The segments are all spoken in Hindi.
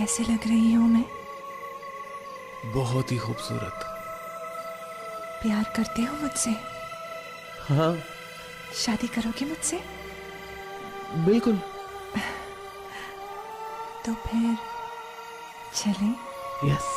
कैसे लग रही हूँ मैं? बहुत ही खूबसूरत। प्यार करते हो मुझसे? हाँ। शादी करोगे मुझसे? बिल्कुल। तो फिर चलें? यस।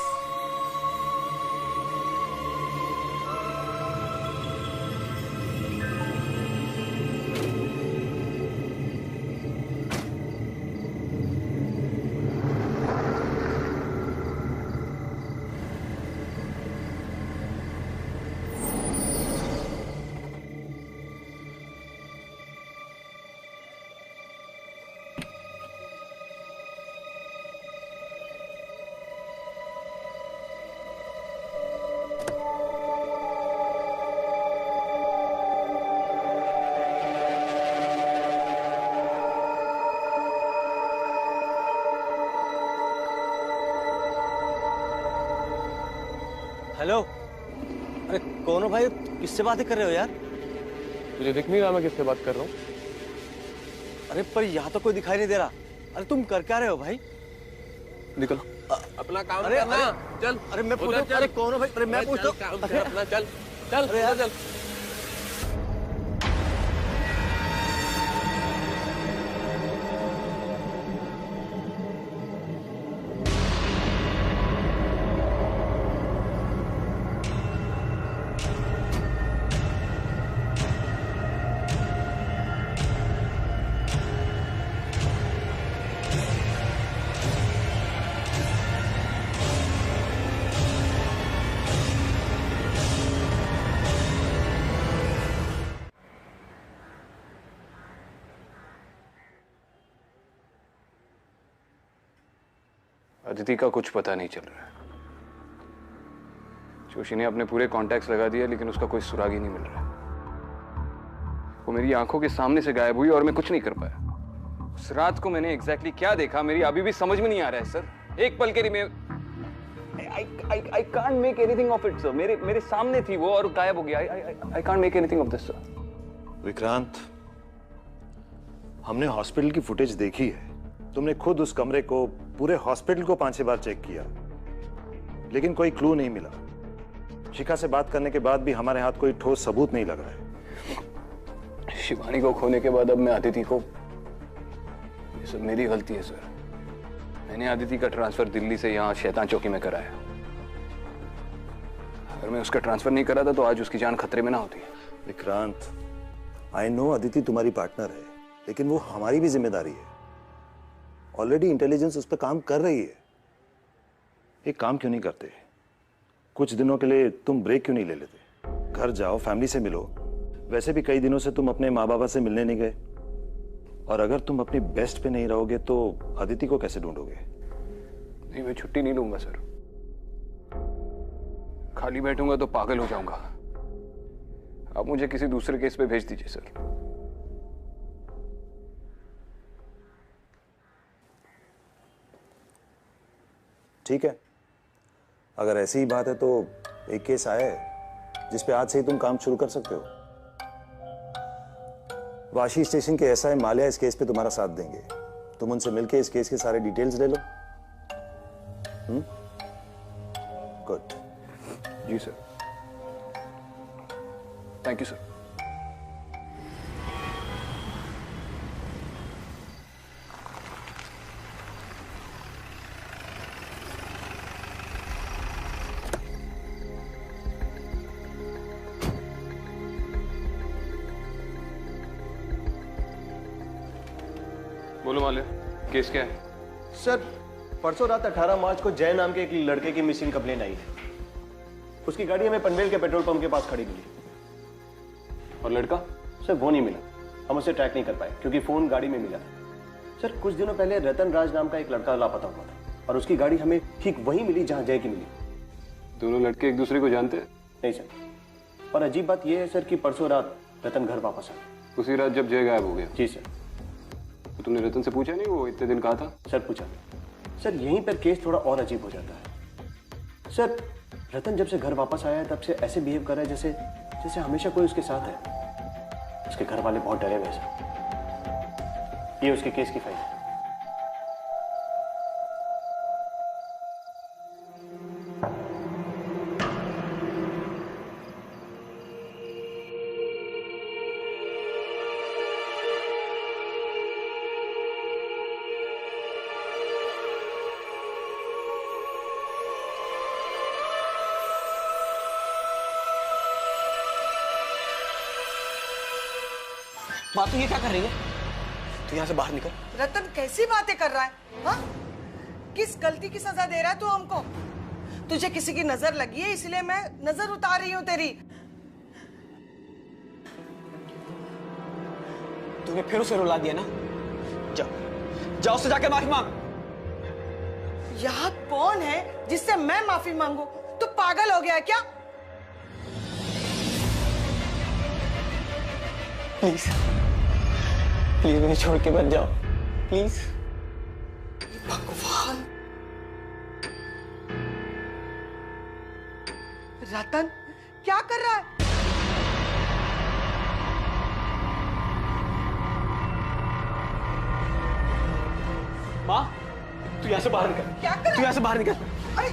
हेलो। अरे कौन हो भाई? किससे बातें कर रहे हो यार? मुझे दिख नहीं रहा मैं किससे बात कर रहा हूँ। अरे पर यहाँ तो कोई दिखाई नहीं दे रहा। अरे तुम कर क्या रहे हो भाई? निकलो। अपना काम अरे करना। चल। अरे मैं पूछता हूँ, अरे कौन हो भाई? अरे मैं पूछता हूँ। अरे अपना चल चल। अरे यार चल। अदिति का कुछ पता नहीं चल रहा है। जोशी ने अपने पूरे कॉन्टैक्ट्स लगा दिए लेकिन उसका कोई सुराग ही नहीं मिल रहा है। वो मेरी आंखों के सामने से गायब हुई और मैं कुछ नहीं कर पाया। उस रात को मैंने एग्जैक्टली क्या देखा मेरी अभी भी समझ में नहीं आ रहा है सर। एक पल के लिए मैं I can't make anything of it, sir. मेरे सामने थी वो और गायब हो गया। I can't make anything of this, sir. Vikrant, हमने हॉस्पिटल की फुटेज देखी है। तुमने खुद उस कमरे को, पूरे हॉस्पिटल को 5-6 बार चेक किया, लेकिन कोई क्लू नहीं मिला। शिखा से बात करने के बाद भी हमारे हाथ कोई ठोस सबूत नहीं लग रहा है। शिवानी को खोने के बाद अब मैं अदिति को, ये सब मेरी गलती है सर। मैंने अदिति का ट्रांसफर दिल्ली से यहाँ शैतान चौकी में कराया। अगर मैं उसका ट्रांसफर नहीं करा था तो आज उसकी जान खतरे में ना होती। विक्रांत, आई नो अदिति तुम्हारी पार्टनर है, लेकिन वो हमारी भी जिम्मेदारी है। ऑलरेडी इंटेलिजेंस उस पर काम कर रही है। एक काम क्यों नहीं करते? कुछ दिनों के लिए तुम ब्रेक क्यों नहीं ले लेते? घर जाओ, फैमिली से मिलो। वैसे भी कई दिनों से तुम अपने माँ बाबा से मिलने नहीं गए, और अगर तुम अपनी बेस्ट पे नहीं रहोगे तो अदिति को कैसे ढूंढोगे? नहीं, मैं छुट्टी नहीं लूंगा सर। खाली बैठूंगा तो पागल हो जाऊंगा। आप मुझे किसी दूसरे केस पे भेज दीजिए सर। ठीक है, अगर ऐसी ही बात है तो एक केस आया है जिस पे आज से ही तुम काम शुरू कर सकते हो। वाशी स्टेशन के एसआई माल्या इस केस पे तुम्हारा साथ देंगे। तुम उनसे मिलके इस केस के सारे डिटेल्स ले लो। गुड। जी सर। Thank you sir. बोलो माल्या, केस क्या है? सर, परसों रात 18 मार्च को जय नाम के एक लड़के की मिसिंग कंप्लेन आई है। उसकी गाड़ी हमें पनवेल के पेट्रोल पंप के पास खड़ी मिली। और लड़का? सर वो नहीं मिला। हम उसे ट्रैक नहीं कर पाए क्योंकि फोन गाड़ी में मिला था। सर कुछ दिनों पहले रतन राज नाम का एक लड़का लापता हुआ था और उसकी गाड़ी हमें ठीक वहीं मिली जहां जय की मिली। दोनों लड़के एक दूसरे को जानते हैं? नहीं सर। और अजीब बात यह है सर कि परसों रात रतन घर वापस आया। उसी रात जब जय गायब हो गया? जी सर। तो तुमने रतन से पूछा नहीं वो इतने दिन कहा था? सर पूछा। सर यहीं पर केस थोड़ा और अजीब हो जाता है। सर रतन जब से घर वापस आया है तब से ऐसे बिहेव कर रहा है जैसे जैसे हमेशा कोई उसके साथ है। उसके घर वाले बहुत डरे हुए सर। ये उसके केस की फाइल है। माँ तू ये क्या कर रही है? तू यहाँ से बाहर निकल। रतन कैसी बातें कर रहा है? हाँ? किस गलती की सजा दे रहा है तू हमको? तुझे किसी की नजर लगी है इसलिए मैं नजर उतार रही हूँ तेरी। तूने फिर उसे रुला दिया ना? जाओ जाओ उससे जाके माफी मांग। यहाँ कौन है जिससे मैं माफी मांगू? तू पागल हो गया है क्या? प्लीज प्लीज मुझे छोड़ के मत जाओ प्लीज। भगवान, रतन क्या कर रहा है? माँ तू यहाँ से बाहर निकल। क्या कर रहा है? तू यहाँ से बाहर निकल। अरे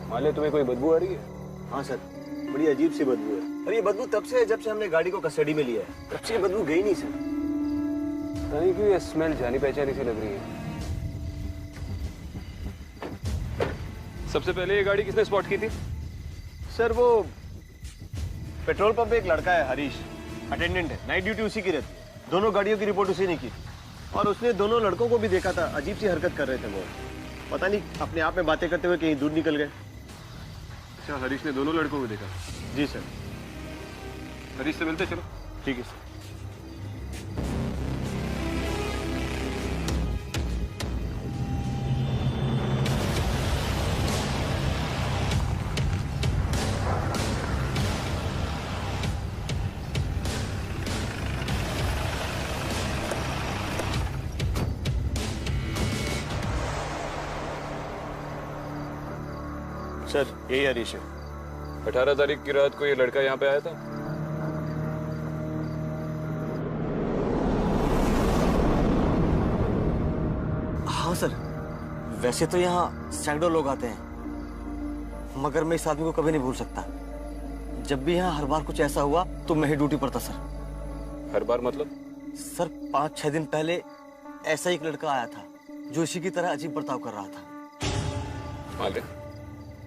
माले तुम्हें कोई बदबू आ रही है? हाँ सर, बड़ी अजीब सी बदबू है। और ये बदबू तब से है जब से हमने गाड़ी को कस्टडी में लिया है। तब से ये बदबू गई नहीं सर। पता नहीं क्यों ये स्मेल जानी पहचानी सी लग रही है। सबसे पहले ये गाड़ी किसने स्पॉट की थी? सर वो पेट्रोल पंप पे एक लड़का है हरीश, अटेंडेंट है, नाइट ड्यूटी उसी की रहती है। दोनों गाड़ियों की रिपोर्ट उसी ने की और उसने दोनों लड़कों को भी देखा था। अजीब सी हरकत कर रहे थे वो, पता नहीं अपने आप में बातें करते हुए कहीं दूर निकल गए। अच्छा, हरीश ने दोनों लड़कों को देखा? जी सर। हरीश से मिलते चलो। ठीक है सर। सर यही हरीश है। 18 तारीख की रात को ये लड़का यहाँ पे आया था? हाँ सर, वैसे तो यहाँ सैकड़ों लोग आते हैं, मगर मैं इस आदमी को कभी नहीं भूल सकता। जब भी यहाँ हर बार कुछ ऐसा हुआ तो मैं ही ड्यूटी पर था सर। हर बार मतलब? सर 5-6 दिन पहले ऐसा एक लड़का आया था जो इसी की तरह अजीब बर्ताव कर रहा था। माले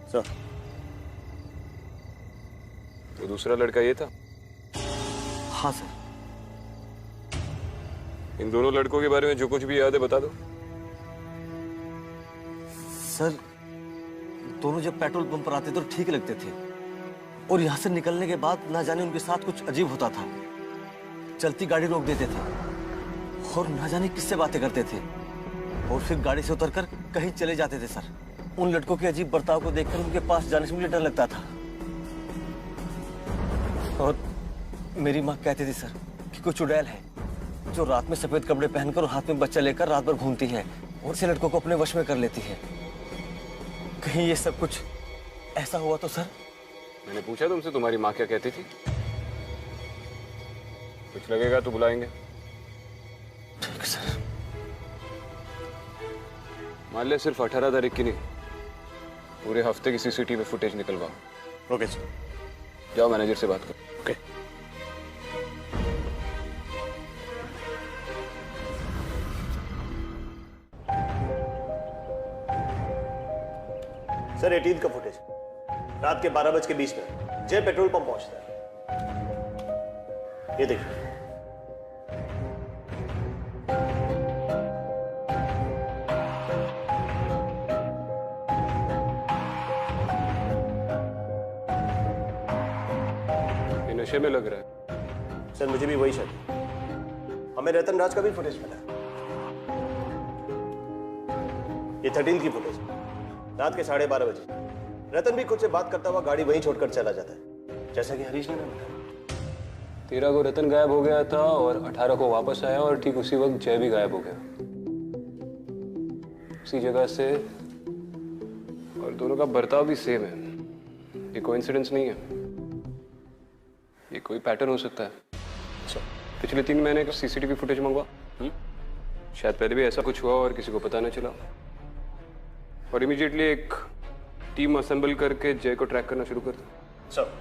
सर तो दूसरा लड़का ये था? हाँ सर। इन दोनों लड़कों के बारे में जो कुछ भी याद है बता दो। सर दोनों जब पेट्रोल पंप पर आते तो ठीक लगते थे, और यहाँ से निकलने के बाद ना जाने उनके साथ कुछ अजीब होता था। चलती गाड़ी रोक देते थे और ना जाने किससे बातें करते थे, और फिर गाड़ी से उतरकर कहीं चले जाते थे सर। उन लड़कों के अजीब बर्ताव को देखकर उनके पास जाने से मुझे डर लगता था। और मेरी माँ कहती थी सर कि कोई चुड़ैल है जो रात में सफेद कपड़े पहनकर और हाथ में बच्चा लेकर रात भर घूमती है और ऐसे लड़कों को अपने वश में कर लेती है। कहीं ये सब कुछ ऐसा हुआ तो सर? मैंने पूछा तुमसे तुम्हारी माँ क्या कहती थी? कुछ लगेगा तो बुलाएंगे। ठीक सर। मान ले सिर्फ 18 तारीख की नहीं, पूरे हफ्ते की सीसीटीवी फुटेज निकलवाओ। Okay sir. जाओ मैनेजर से बात करो। ओके। सर 18 का फुटेज रात के 12:20 जय पेट्रोल पंप पहुंचता है। ये देखिए। ये नशे में लग रहा है। सर मुझे भी वही शक है। हमें रतन राज का भी फुटेज मिला। ये 13 की फुटेज रात के 12:30 बजे। रतन भी खुद से बात करता हुआ गाड़ी वहीं छोड़कर चला जाता है, जैसा कि हरीश ने ना बताया। 13 को रतन गायब हो गया था और 18 को वापस आया, और ठीक उसी वक्त जय भी गायब हो गया उसी जगह से, और दोनों का बर्ताव भी सेम है। ये कोइंसिडेंस नहीं है। ये कोई पैटर्न हो सकता है। पिछले 3 महीने का सीसीटीवी फुटेज मंगवा। शायद पहले भी ऐसा कुछ हुआ और किसी को पता न चला। और इमीडिएटली एक टीम असेंबल करके जय को ट्रैक करना शुरू कर दो। सर।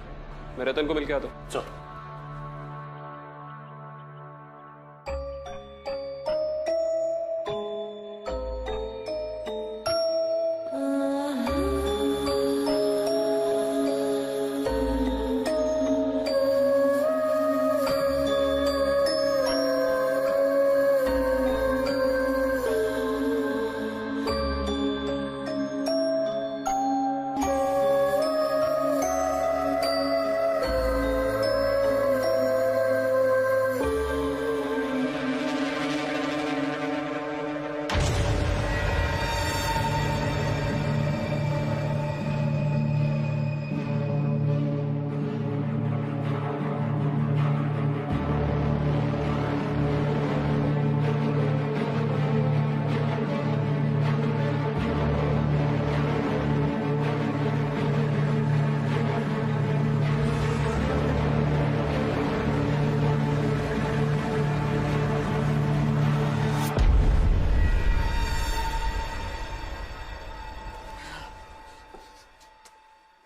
मैं रतन को मिल के आता हूँ। सर।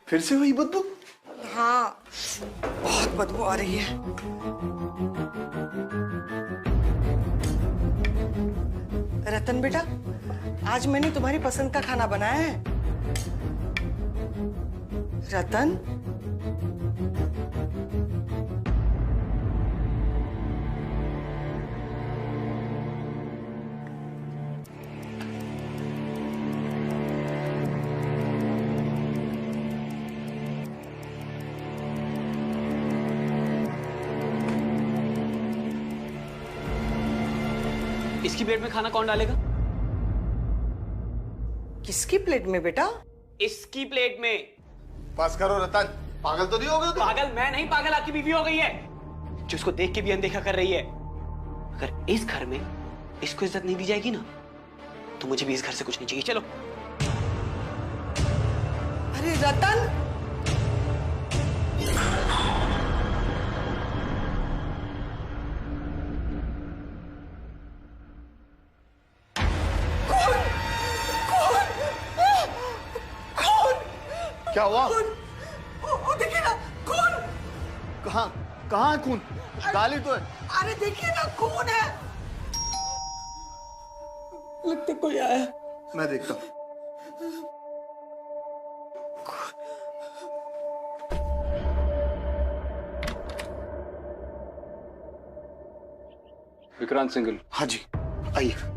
फिर से वही बदबू? हाँ, बहुत बदबू आ रही है। रतन बेटा, आज मैंने तुम्हारी पसंद का खाना बनाया है। रतन, इसकी प्लेट में खाना कौन डालेगा? किसकी प्लेट में बेटा? इसकी प्लेट में। पास करो रतन, पागल तो नहीं हो गए तुम? पागल मैं नहीं, पागल आपकी बीवी हो गई है जो इसको देख के भी अनदेखा कर रही है। अगर इस घर में इसको इज्जत नहीं दी जाएगी ना तो मुझे भी इस घर से कुछ नहीं चाहिए। चलो। अरे रतन, क्या हुआ? वो देखिए ना, खून। कहाँ कहाँ है खून? गाली तो है। अरे देखिए ना, खून है। लगता कोई आया। मैं देखता हूँ। विक्रांत सिंघल। हाँ जी, आइए।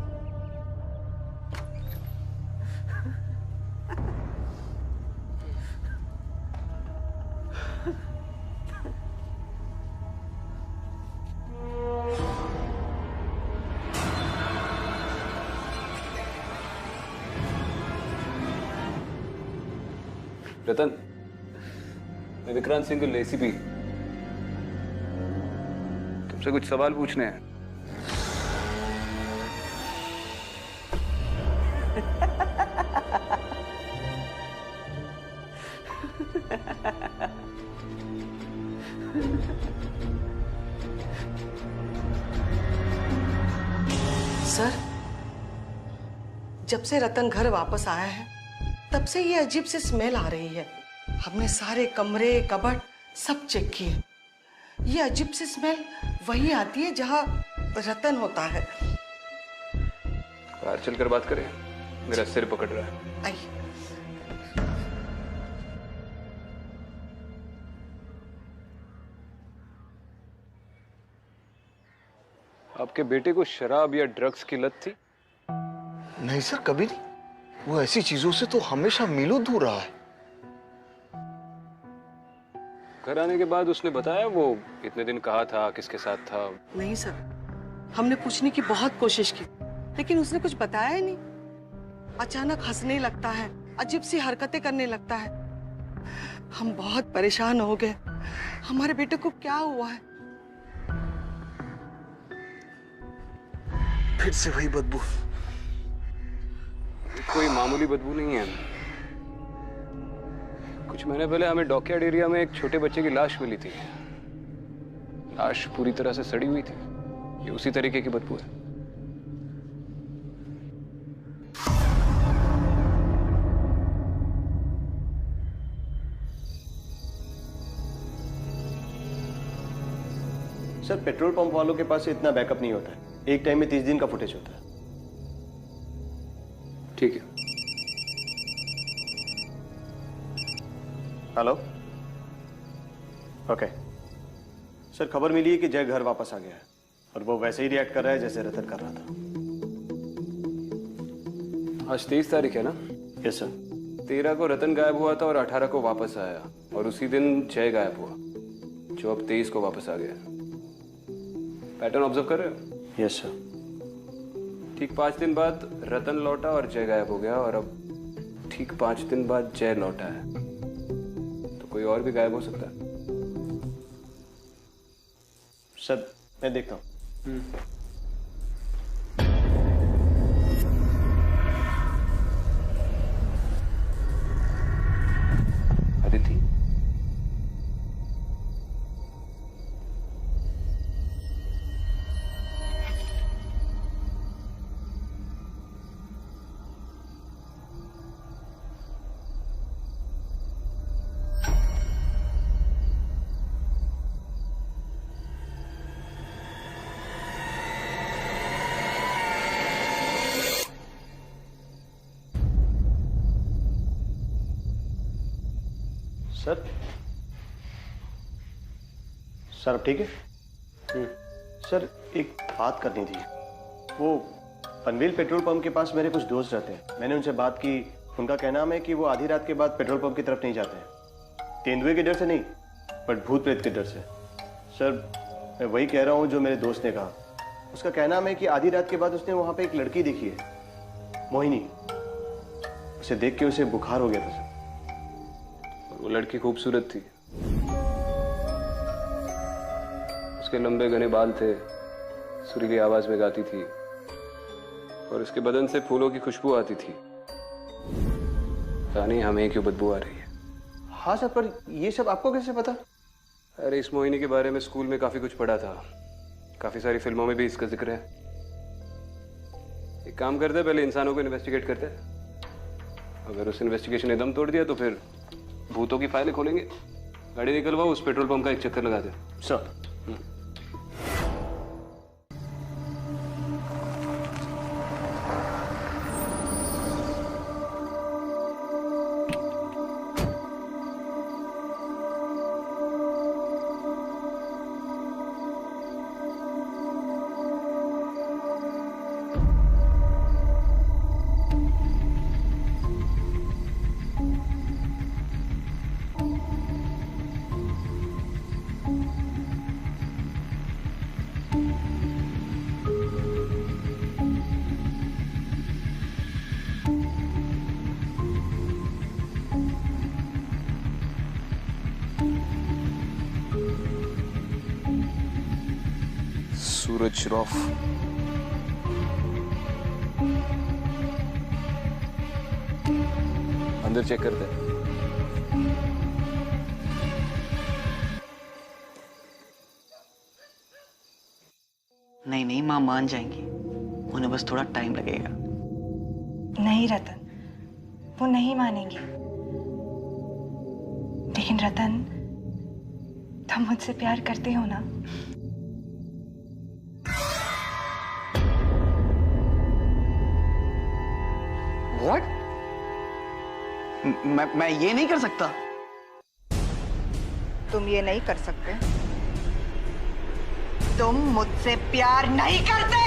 रतन, मैं विक्रांत सिंघल, एसीपी। तुमसे कुछ सवाल पूछने हैं। सर, जब से रतन घर वापस आया है तब से ये अजीब सी स्मेल आ रही है। हमने सारे कमरे, कबर्ड सब चेक किए। ये अजीब सी स्मेल वही आती है जहाँ रतन होता है। बाहर चलकर बात करें, मेरा सिर पकड़ रहा है। आइए। आपके बेटे को शराब या ड्रग्स की लत थी? नहीं सर, कभी नहीं। वो ऐसी चीजों से तो हमेशा मीलों दूर रहा है। घर आने के बाद उसने बताया वो इतने दिन कहाँ था, किसके साथ था? नहीं सर, हमने पूछने की बहुत कोशिश की लेकिन उसने कुछ बताया ही नहीं। अचानक हंसने लगता है, अजीब सी हरकतें करने लगता है। हम बहुत परेशान हो गए। हमारे बेटे को क्या हुआ है? फिर से वही बदबू। कोई मामूली बदबू नहीं है। कुछ महीने पहले हमें डॉकयार्ड एरिया में एक छोटे बच्चे की लाश मिली थी। लाश पूरी तरह से सड़ी हुई थी। ये उसी तरीके की बदबू है। सर पेट्रोल पंप वालों के पास इतना बैकअप नहीं होता है। एक टाइम में 30 दिन का फुटेज होता है। ठीक है। हेलो। ओके सर, खबर मिली है कि जय घर वापस आ गया है और वो वैसे ही रिएक्ट कर रहा है जैसे रतन कर रहा था। आज 23 तारीख है ना? Yes sir. 13 को रतन गायब हुआ था और 18 को वापस आया, और उसी दिन जय गायब हुआ जो अब 23 को वापस आ गया। पैटर्न ऑब्जर्व कर रहे हो? Yes sir. ठीक 5 दिन बाद रतन लौटा और जय गायब हो गया, और अब ठीक 5 दिन बाद जय लौटा है। तो कोई और भी गायब हो सकता है। सर मैं देखता हूँ। अदिति, सर सर अब ठीक है? सर एक बात करनी थी। वो पनवेल पेट्रोल पंप के पास मेरे कुछ दोस्त रहते हैं। मैंने उनसे बात की। उनका कहना है कि वो आधी रात के बाद पेट्रोल पंप की तरफ नहीं जाते हैं। तेंदुए के डर से नहीं, बट भूत प्रेत के डर से। सर मैं वही कह रहा हूँ जो मेरे दोस्त ने कहा। उसका कहना है कि आधी रात के बाद उसने वहाँ पे एक लड़की देखी है, मोहिनी। उसे देख के उसे बुखार हो गया था सर। वो लड़की खूबसूरत थी। उसके लंबे घने बाल थे, सुरीली आवाज में गाती थी, और उसके बदन से फूलों की खुशबू आती थी। पता नहीं हमें क्यों बदबू आ रही है। हाँ सर, पर ये सब आपको कैसे पता? अरे इस मोहिनी के बारे में स्कूल में काफी कुछ पढ़ा था। काफी सारी फिल्मों में भी इसका जिक्र है। एक काम करते हैं, पहले इंसानों को इन्वेस्टिगेट करते हैं। अगर उस इन्वेस्टिगेशन ने दम तोड़ दिया तो फिर भूतों की फाइलें खोलेंगे। गाड़ी निकलवाओ, उस पेट्रोल पंप का एक चक्कर लगा दे। सर सूरज श्रॉफ। अंदर चेक करते हैं। नहीं नहीं, माँ मान जाएंगी। उन्हें बस थोड़ा टाइम लगेगा। नहीं रतन, वो नहीं मानेंगी। लेकिन रतन, तुम मुझसे प्यार करते हो ना? What? मैं ये नहीं कर सकता। तुम ये नहीं कर सकते। तुम मुझसे प्यार नहीं करते।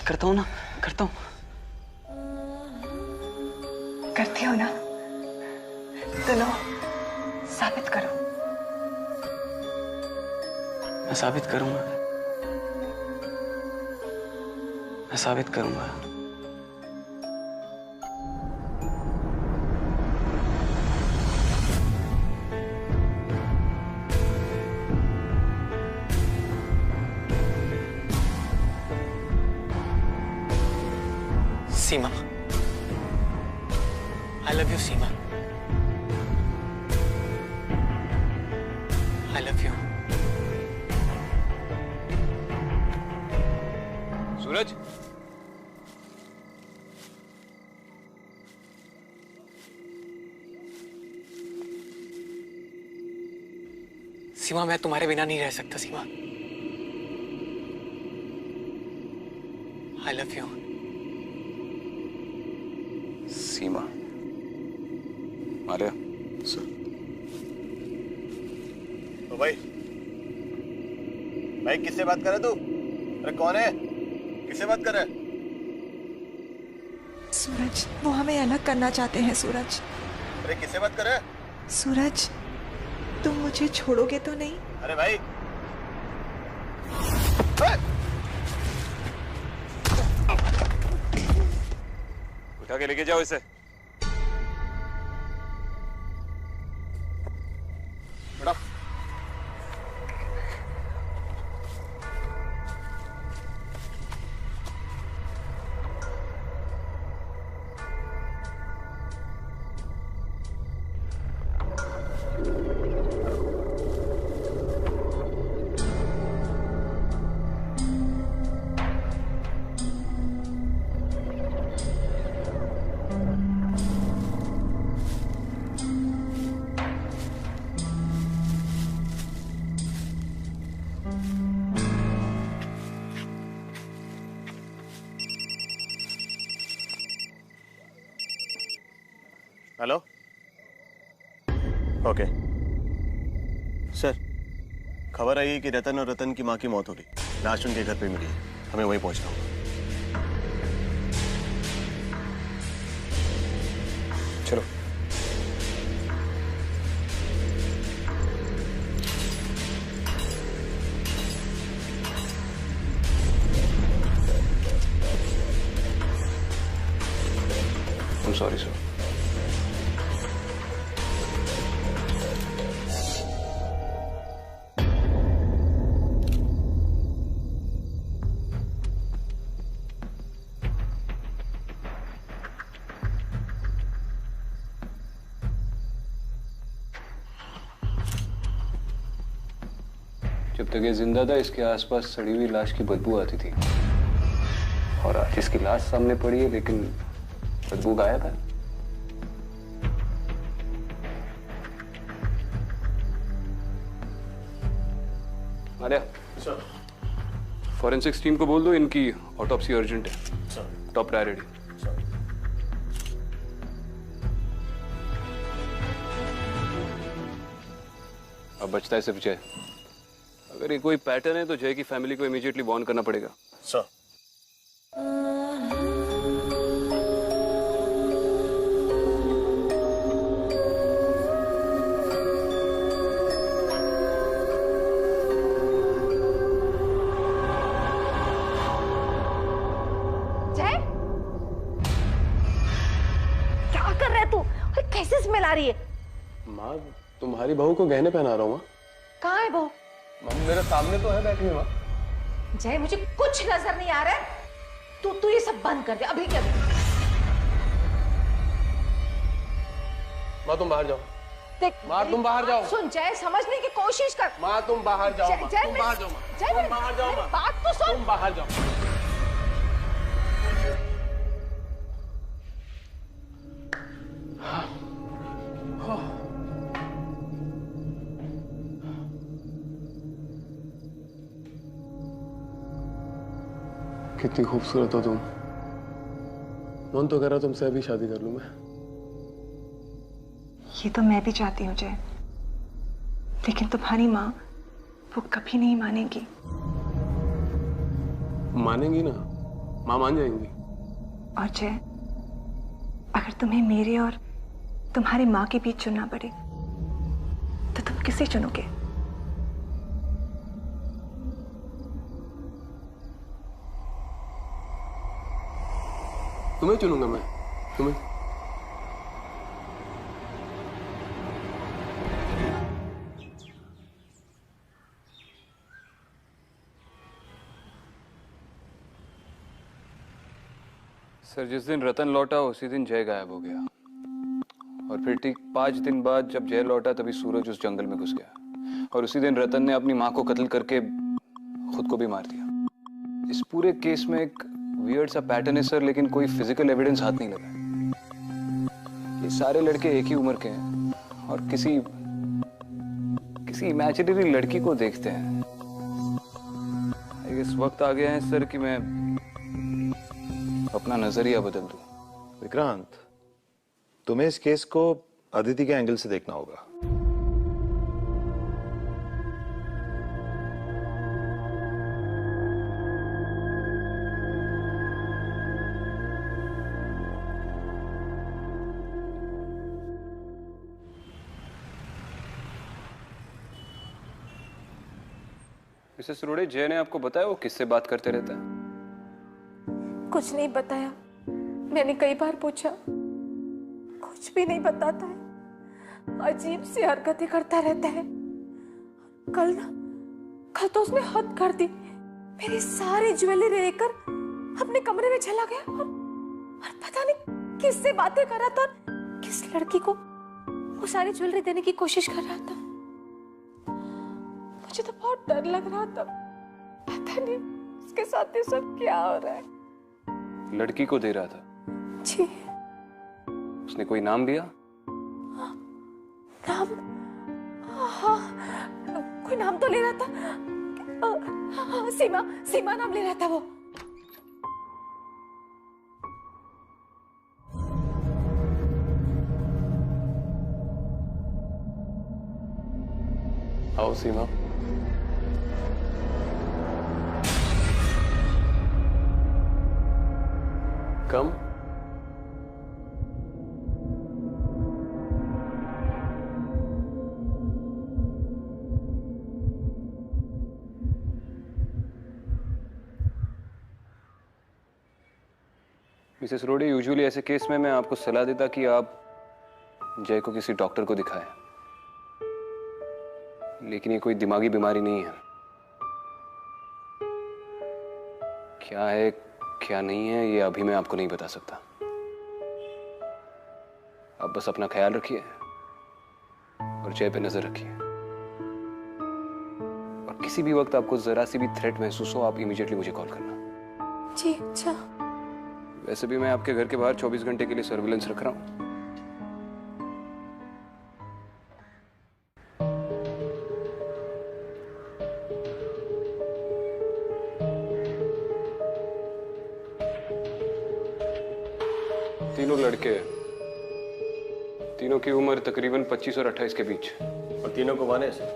करता हूँ ना, करता हूँ। करते हो ना? तो लो, साबित करो। मैं साबित करूंगा। मैं साबित करूंगा। सीमा, I love you, सीमा। I love you. Suraj, Seema, मैं तुम्हारे बिना नहीं रह सकता Seema. I love you. Seema, Arya, sir. तो भाई किससे बात कर रहा तू? अरे कौन है? किससे बात कर रहा है? सूरज, वो हमें अलग करना चाहते हैं। सूरज, अरे किससे बात कर रहा है? सूरज, तुम मुझे छोड़ोगे तो नहीं? अरे भाई उठा के लेके जाओ इसे। बड़ा हेलो। ओके सर, खबर आई है कि रतन और रतन की माँ की मौत हो गई। लाश उनके घर पे मिली है। हमें वहीं पहुंचना होगा। चलो। I'm sorry, sir. जब तक ये जिंदा था, इसके आसपास सड़ी हुई लाश की बदबू आती थी। और आज इसकी लाश सामने पड़ी है, लेकिन बदबू गायब है। आर्या, सर। फॉरेंसिक्स टीम को बोल दो, इनकी ऑटोप्सी अर्जेंट है। सर। Top priority. सर। अब बचता है सिर्फ जय। अगर ये कोई पैटर्न है तो जय की फैमिली को इमीडिएटली वार्न करना पड़ेगा। सर। जय, क्या कर रहा है तू? और कैसे स्मेल आ रही है? माँ, तुम्हारी बहू को गहने पहना रहा हूँ। माँ, कहाँ है वो? मेरे सामने तो है बैठी हुई। माँ, जय, मुझे कुछ नजर नहीं आ रहा है। तू ये सब बंद कर दे अभी के अभी। माँ तुम बाहर जाओ। देख, माँ तुम बाहर जाओ। सुन जय, समझने की कोशिश कर। माँ तुम बाहर जाओ। माँ जय, तुम बाहर जाओ। जय, तुम बाहर जाओ। मेरी बात तो सुन। तुम बाहर जाओ। कितनी खूबसूरत हो तुम। मन तो कर रहा तुमसे अभी शादी कर लूं मैं। ये तो मैं भी चाहती हूँ जय, लेकिन तुम्हारी माँ वो कभी नहीं मानेगी। मानेंगी ना, माँ मान जाएंगी। और जय, अगर तुम्हें मेरे और तुम्हारी माँ के बीच चुनना पड़े तो तुम किसे चुनोगे? तुम्हें चुनूंगा मैं, तुम्हें। सर, जिस दिन रतन लौटा उसी दिन जय गायब हो गया। और फिर ठीक 5 दिन बाद जब जय लौटा तभी सूरज उस जंगल में घुस गया। और उसी दिन रतन ने अपनी माँ को कत्ल करके खुद को भी मार दिया। इस पूरे केस में एक वियर्ड सा पैटर्न है सर, लेकिन कोई फिजिकल एविडेंस हाथ नहीं लगा। ये सारे लड़के एक ही उम्र के हैं और किसी इमेजिनरी लड़की को देखते हैं। इस वक्त आ गया है सर कि मैं अपना नजरिया बदल दूं। विक्रांत, तुम्हें इस केस को अदिति के एंगल से देखना होगा। मिसेस रोड़े, जय ने आपको बताया वो किससे बात करते रहता है? कुछ नहीं बताया। मैंने कई बार पूछा, कुछ भी नहीं बताता है। अजीब सी हरकतें करता रहता है। कल तो उसने हद कर दी। मेरी सारी ज्वेलरी लेकर अपने कमरे में चला गया और पता नहीं किससे बातें कर रहा था और किस लड़की को वो सारी ज्वेलरी देने की कोशिश कर रहा था। मुझे तो बहुत डर लग रहा था। पता नहीं उसके साथ ये सब क्या हो रहा है। लड़की को दे रहा था? जी। उसने कोई नाम लिया? नाम? हाँ, कोई नाम तो ले रहा था। हाँ, सीमा नाम ले रहा था वो। आओ सीमा। कम। मिसेस रोड़े, यूजुअली ऐसे केस में मैं आपको सलाह देता कि आप जय को किसी डॉक्टर को दिखाएं, लेकिन ये कोई दिमागी बीमारी नहीं है। क्या है क्या नहीं है ये अभी मैं आपको नहीं बता सकता। आप बस अपना ख्याल रखिए और जय पे नजर रखिए, और किसी भी वक्त आपको जरा सी भी थ्रेट महसूस हो आप इमीडिएटली मुझे कॉल करना। जी अच्छा। वैसे भी मैं आपके घर के बाहर 24 घंटे के लिए सर्विलेंस रख रहा हूं। तीनों लड़के, तीनों की उम्र तकरीबन 25 और 28 के बीच। और तीनों को माने सर?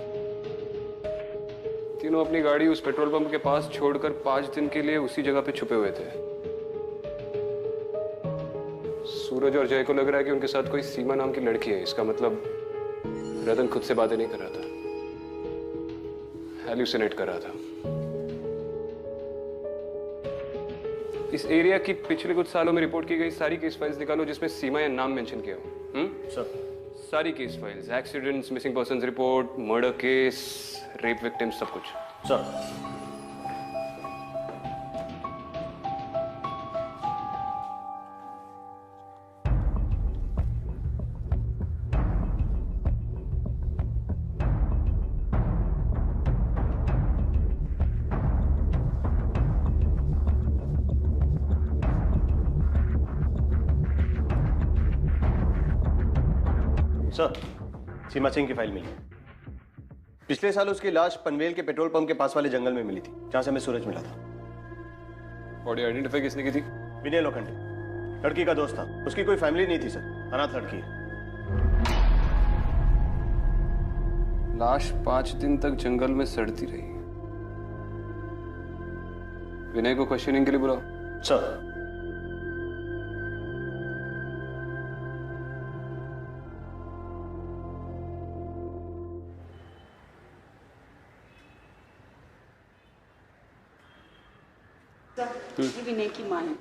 तीनों अपनी गाड़ी उस पेट्रोल पंप के पास छोड़कर 5 दिन के लिए उसी जगह पे छुपे हुए थे। सूरज और जय को लग रहा है कि उनके साथ कोई सीमा नाम की लड़की है। इसका मतलब रतन खुद से बातें नहीं कर रहा था, हैल्यूसिनेट कर रहा था। इस एरिया की पिछले कुछ सालों में रिपोर्ट की गई सारी केस फाइल्स निकालो जिसमें सीमा या नाम मेंशन किया हो। सर, सारी case files, accidents, missing persons report, murder case, rape victims, सब कुछ। सर, सर, सीमा सिंह की फाइल मिली। पिछले साल उसकी लाश पनवेल के पेट्रोल पंप के पास वाले जंगल में मिली थी, जहां से हमें सूरज मिला था। बॉडी आइडेंटिफाई किसने की थी? विनय लोखंडे, लड़की का दोस्त था। उसकी कोई फैमिली नहीं थी सर, अनाथ लड़की है। लाश 5 दिन तक जंगल में सड़ती रही। विनय को क्वेश्चनिंग के लिए बुलाओ। सर। ये विनय की मां है।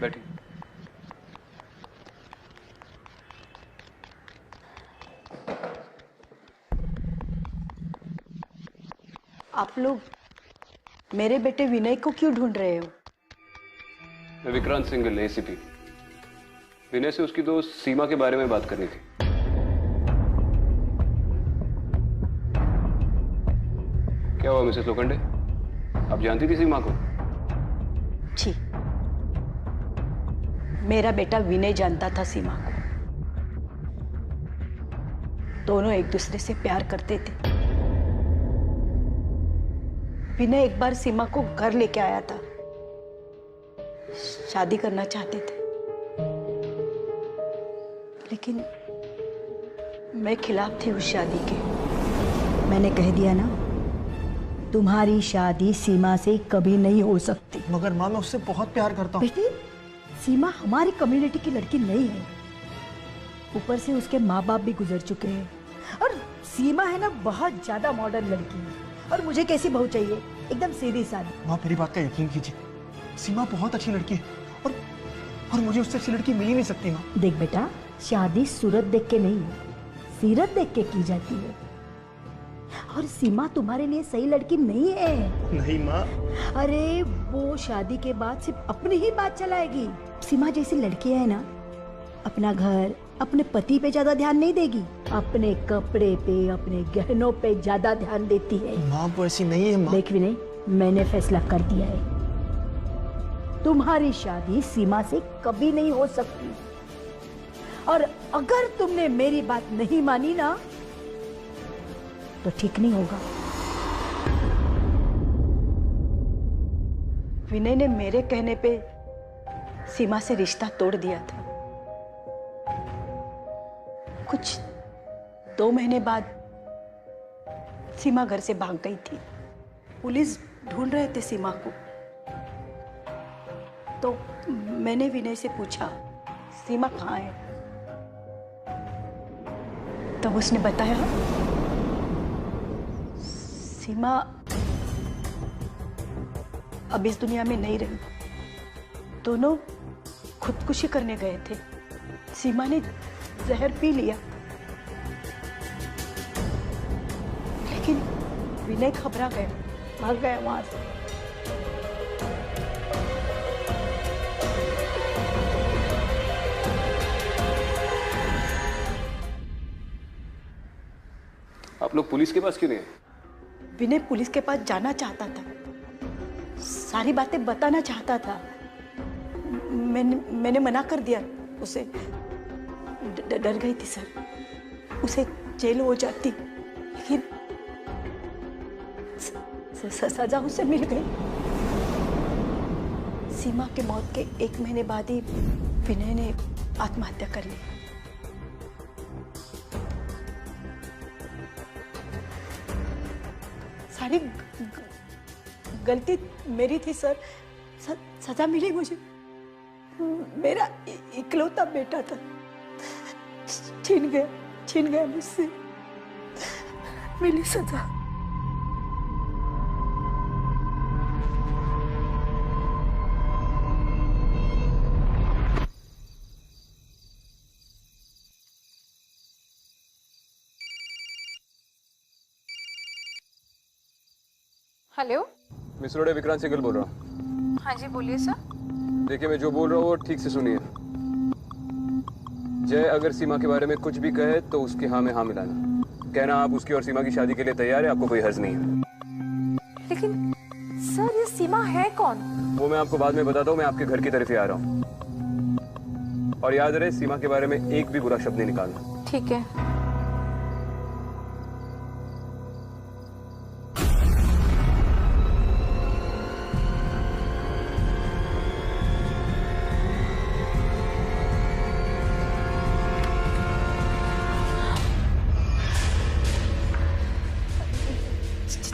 बैठी। आप लोग मेरे बेटे विनय को क्यों ढूंढ रहे हो? मैं विक्रांत सिंघल, एसीपी। विनय से उसकी दोस्त सीमा के बारे में बात करनी थी। क्या हुआ मिसेस लोखंडे? आप जानती थी सीमा को? जी, मेरा बेटा विनय जानता था सीमा को। दोनों एक दूसरे से प्यार करते थे। विनय एक बार सीमा को घर लेके आया था, शादी करना चाहते थे, लेकिन मैं खिलाफ थी उस शादी के। मैंने कह दिया ना, तुम्हारी शादी सीमा से कभी नहीं हो सकती। मगर माँ, मैं उससे बहुत प्यार करता हूँ। बेटी, सीमा हमारी कम्युनिटी की लड़की नहीं है। ऊपर से उसके माँ बाप भी गुजर चुके हैं, और सीमा है ना बहुत ज्यादा मॉडर्न लड़की है। और मुझे कैसी बहू चाहिए? एकदम सीधी सादी। माँ, मेरी बात का यकीन कीजिए, सीमा बहुत अच्छी लड़की है, और मुझे उससे अच्छी लड़की मिल ही नहीं सकती माँ। देख बेटा, शादी सूरत देख के नहीं, सीरत देख के की जाती है। और सीमा तुम्हारे लिए सही लड़की नहीं है। नहीं माँ। अरे वो शादी के बाद सिर्फ अपनी ही बात चलाएगी। सीमा जैसी लड़की है ना, अपना घर, अपने पति पे ज्यादा ध्यान नहीं देगी, अपने कपड़े पे, अपने गहनों पे ज्यादा ध्यान देती है। माँ, वो ऐसी नहीं है माँ। देख विनय, मैंने फैसला कर दिया है, तुम्हारी शादी सीमा से कभी नहीं हो सकती। और अगर तुमने मेरी बात नहीं मानी ना, तो ठीक नहीं होगा। विनय ने मेरे कहने पे सीमा से रिश्ता तोड़ दिया था। कुछ 2 महीने बाद सीमा घर से भाग गई थी। पुलिस ढूंढ रहे थे सीमा को। तो मैंने विनय से पूछा, सीमा कहाँ है? तब उसने बताया, सीमा अब इस दुनिया में नहीं रही। दोनों खुदकुशी करने गए थे। सीमा ने जहर पी लिया, लेकिन विनय घबरा गया, भाग गया वहां से। आप लोग पुलिस के पास क्यों नहीं आए? विनय पुलिस के पास जाना चाहता था, सारी बातें बताना चाहता था। मैंने मना कर दिया उसे। डर गई थी सर, उसे जेल हो जाती, लेकिन सजा उसे मिल गई। सीमा के मौत के 1 महीने बाद ही विनय ने आत्महत्या कर ली। सारी गलती मेरी थी सर, सजा मिली मुझे। मेरा इकलौता बेटा था, छीन गया मुझसे, मिली सजा। हेलो, मिस रोडे, विक्रांत सिंगल बोल रहा हूँ। हाँ जी बोलिए सर। देखिए, मैं जो बोल रहा हूँ वो ठीक से सुनिए। जय अगर सीमा के बारे में कुछ भी कहे तो उसके हाँ में हाँ मिलाना। कहना आप उसकी और सीमा की शादी के लिए तैयार है, आपको कोई हर्ज नहीं है। लेकिन सर, ये सीमा है कौन? वो मैं आपको बाद में बताता हूँ। मैं आपके घर की तरफ ही आ रहा हूँ। और याद रहे, सीमा के बारे में एक भी बुरा शब्द नहीं निकालना। ठीक है।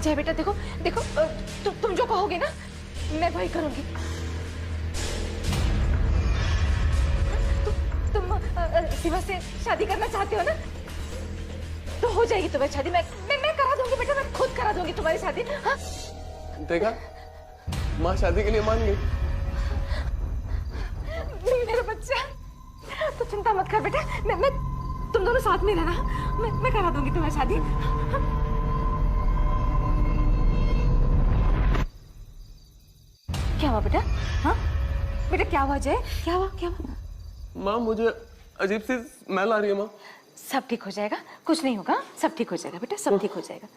जय बेटा, देखो देखो, तुम जो कहोगे ना मैं वही करूंगी। तुम सीमा से शादी करना चाहते हो ना, तो हो जाएगी तुम्हारी शादी। मैं करा दूंगी बेटा, मैं खुद करा दूंगी तुम्हारी शादी। हाँ? देखा, माँ शादी के लिए मान गई। मेरा बच्चा, तो चिंता मत कर बेटा, मैं तुम दोनों साथ में रहना। मैं करा दूंगी तुम्हारी शादी। हाँ? क्या हुआ बेटा? हाँ बेटा, क्या हुआ जय? क्या हुआ? माँ, मुझे अजीब सी स्मेल आ रही है माँ। सब ठीक हो जाएगा, कुछ नहीं होगा, सब ठीक हो जाएगा बेटा, सब ठीक हो जाएगा।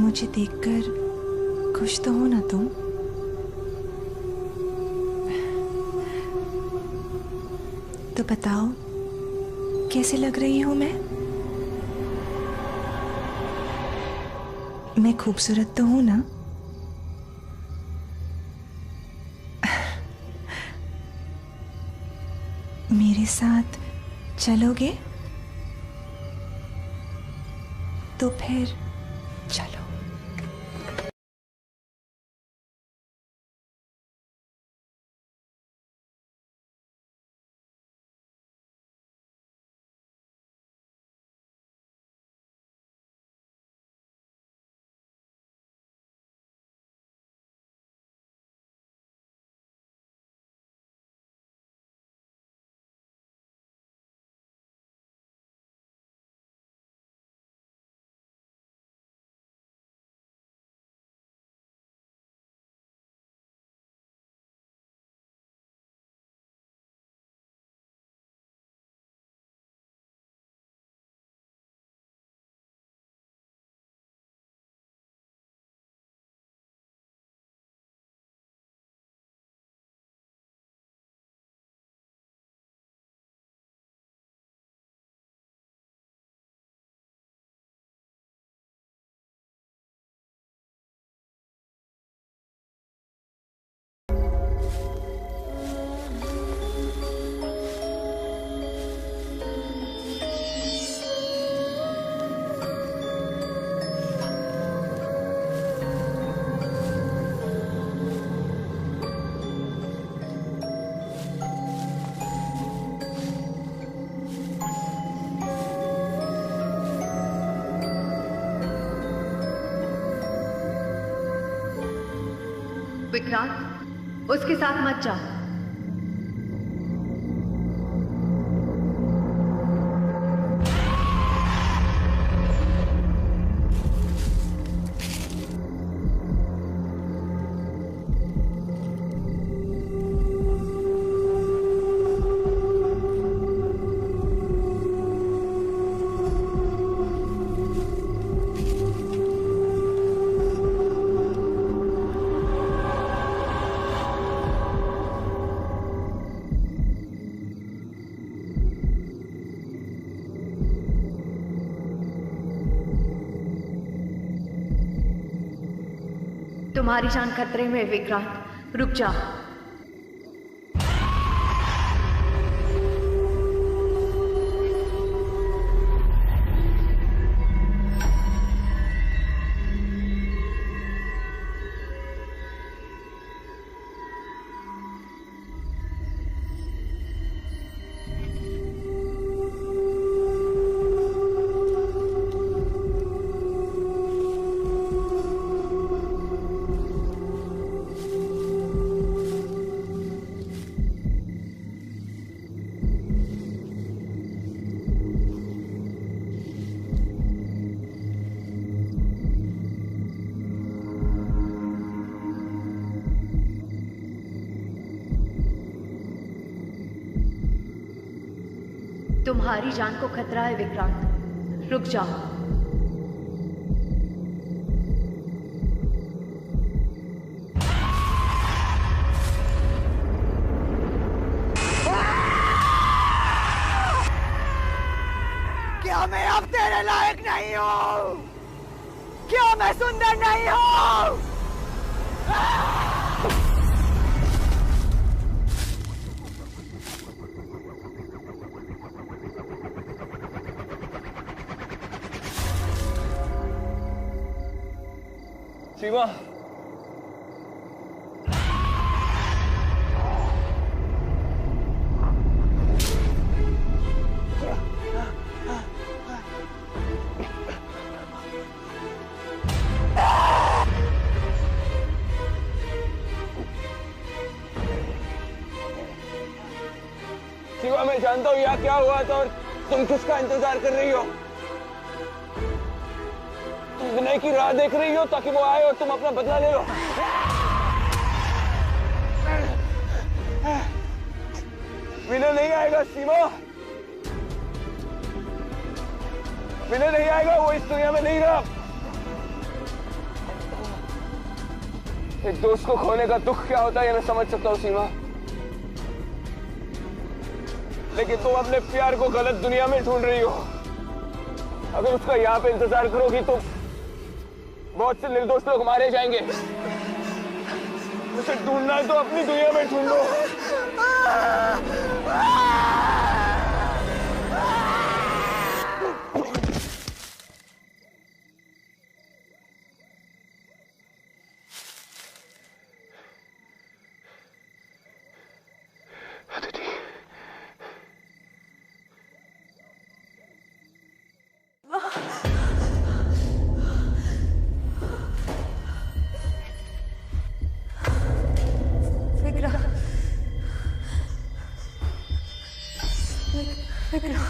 मुझे देखकर खुश तो हो ना तुम? तो बताओ कैसे लग रही हूं मैं खूबसूरत तो हूं ना? मेरे साथ चलोगे? तो फिर चलो। विक्रांत, उसके साथ मत जाओ। तुम्हारी जान खतरे में, विक्रांत, रुक जा। तुम्हारी जान को खतरा है, विक्रांत, रुक जाओ। क्या मैं अब तेरे लायक नहीं हूँ? क्या मैं सुंदर नहीं हूँ? सीमा, सीमा, मैं जानता हूँ यहाँ क्या हुआ था और तुम किसका इंतजार कर रही हो। तुम विनय की राह देख रही हो ताकि वो आए और तुम अपना बदला ले लो। विनय नहीं आएगा सीमा, विनय नहीं आएगा, वो इस दुनिया में नहीं रहा। एक दोस्त को खोने का दुख क्या होता है ये मैं समझ सकता हूँ सीमा, लेकिन तुम अपने प्यार को गलत दुनिया में ढूंढ रही हो। अगर उसका यहाँ पे इंतजार करोगी तो बहुत से निर्दोष लोग मारे जाएंगे। उसे ढूंढना है तो अपनी दुनिया में ढूंढो। विक्रम